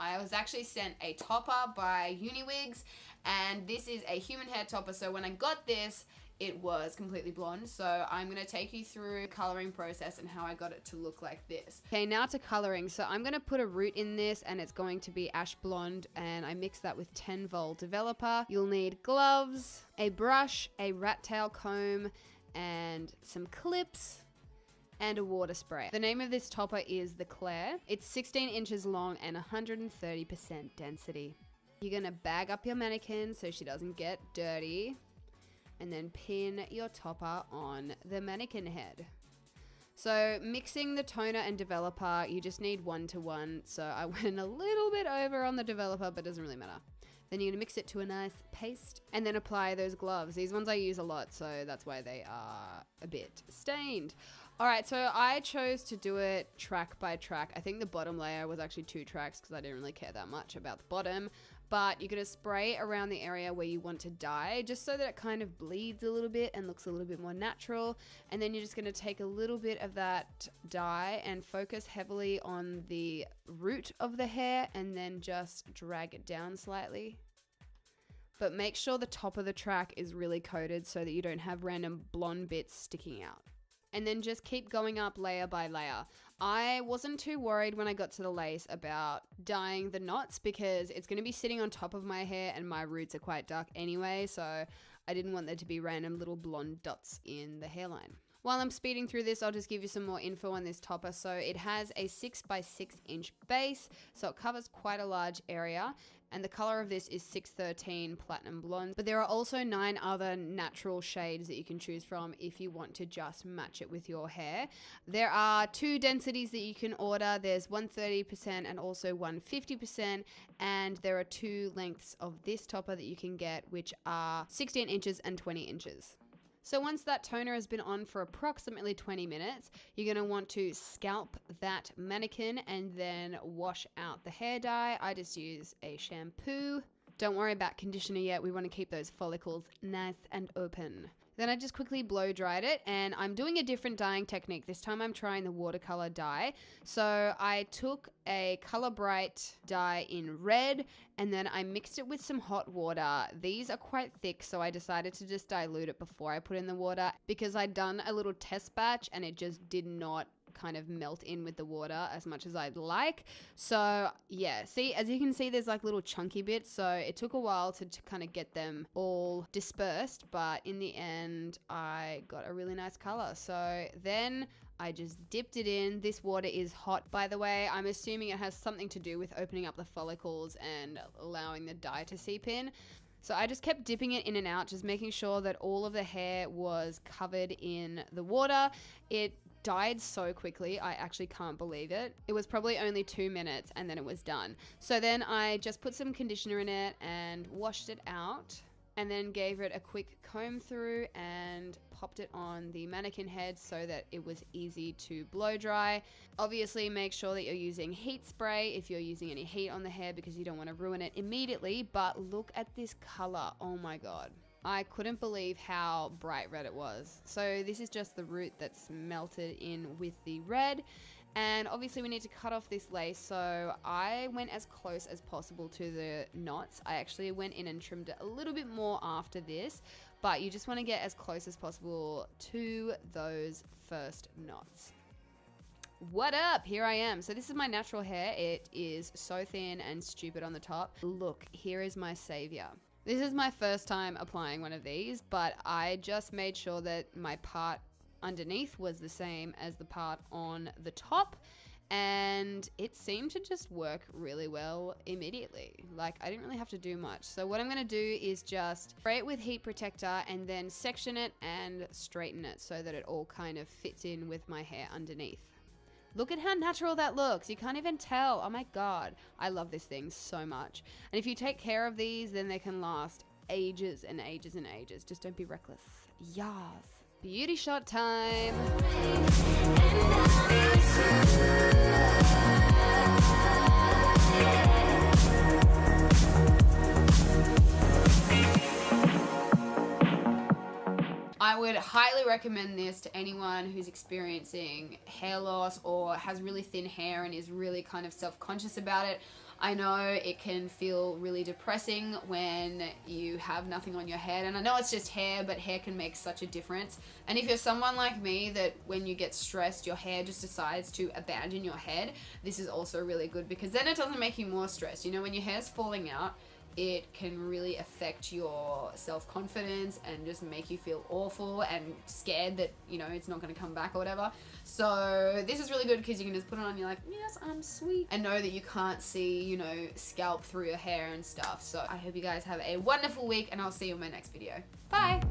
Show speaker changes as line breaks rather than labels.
I was actually sent a topper by UniWigs, and this is a human hair topper. So when I got this, it was completely blonde. So I'm going to take you through the coloring process and how I got it to look like this. Okay, now to coloring. So I'm going to put a root in this, and it's going to be ash blonde, and I mix that with 10 vol developer. You'll need gloves, a brush, a rat tail comb, and some clips, and a water spray. The name of this topper is the Claire. It's 16 inches long and 130% density. You're going to bag up your mannequin so she doesn't get dirty, and then pin your topper on the mannequin head. So mixing the toner and developer, you just need 1-to-1. So I went a little bit over on the developer, but it doesn't really matter. Then you're gonna mix it to a nice paste and then apply those gloves. These ones I use a lot, so that's why they are a bit stained. All right, so I chose to do it track by track. I think the bottom layer was actually 2 tracks because I didn't really care that much about the bottom. But you're gonna spray around the area where you want to dye, just so that it kind of bleeds a little bit and looks a little bit more natural. And then you're just gonna take a little bit of that dye and focus heavily on the root of the hair, and then just drag it down slightly. But make sure the top of the track is really coated so that you don't have random blonde bits sticking out. And then just keep going up layer by layer. I wasn't too worried when I got to the lace about dyeing the knots because it's going to be sitting on top of my hair and my roots are quite dark anyway, so I didn't want there to be random little blonde dots in the hairline. While I'm speeding through this, I'll just give you some more info on this topper. So it has a 6x6 inch base, so it covers quite a large area. And the color of this is 613 Platinum Blonde. But there are also 9 other natural shades that you can choose from if you want to just match it with your hair. There are 2 densities that you can order. There's 130% and also 150%. And there are 2 lengths of this topper that you can get, which are 16 inches and 20 inches. So once that toner has been on for approximately 20 minutes, you're going to want to scalp that mannequin and then wash out the hair dye. I just use a shampoo. Don't worry about conditioner yet. We want to keep those follicles nice and open. Then I just quickly blow dried it, and I'm doing a different dyeing technique. This time I'm trying the watercolor dye. So I took a Color Bright dye in red, and then I mixed it with some hot water. These are quite thick, so I decided to just dilute it before I put in the water because I'd done a little test batch and it just did not kind of melt in with the water as much as I'd like. So yeah, see, as you can see, there's like little chunky bits, so it took a while to kind of get them all dispersed, but in the end I got a really nice color. So then I just dipped it in. This water is hot, by the way. I'm assuming it has something to do with opening up the follicles and allowing the dye to seep in. So I just kept dipping it in and out, just making sure that all of the hair was covered in the water. It dyed so quickly, I actually can't believe it. It was probably only 2 minutes and then it was done. So then I just put some conditioner in it and washed it out, and then gave it a quick comb through and popped it on the mannequin head so that it was easy to blow dry. Obviously make sure that you're using heat spray if you're using any heat on the hair because you don't want to ruin it immediately. But look at this color, oh my god. I couldn't believe how bright red it was. So this is just the root that's melted in with the red. And obviously we need to cut off this lace, so I went as close as possible to the knots. I actually went in and trimmed it a little bit more after this, but you just want to get as close as possible to those first knots. What up? Here I am. So this is my natural hair. It is so thin and stupid on the top. Look, here is my savior. This is my first time applying one of these, but I just made sure that my part underneath was the same as the part on the top, and it seemed to just work really well immediately. Like, I didn't really have to do much. So what I'm going to do is just spray it with heat protector and then section it and straighten it so that it all kind of fits in with my hair underneath. Look at how natural that looks. You can't even tell. Oh my god, I love this thing so much. And if you take care of these, then they can last ages and ages and ages. Just don't be reckless. Yas. Beauty shot time. I would highly recommend this to anyone who's experiencing hair loss or has really thin hair and is really kind of self-conscious about it. I know it can feel really depressing when you have nothing on your head, and I know it's just hair, but hair can make such a difference. And if you're someone like me that when you get stressed, your hair just decides to abandon your head, this is also really good because then it doesn't make you more stressed. You know, when your hair's falling out, it can really affect your self-confidence and just make you feel awful and scared that, you know, it's not going to come back or whatever. So this is really good because you can just put it on and you're like, yes, I'm sweet. And know that you can't see, you know, scalp through your hair and stuff. So I hope you guys have a wonderful week and I'll see you in my next video. Bye!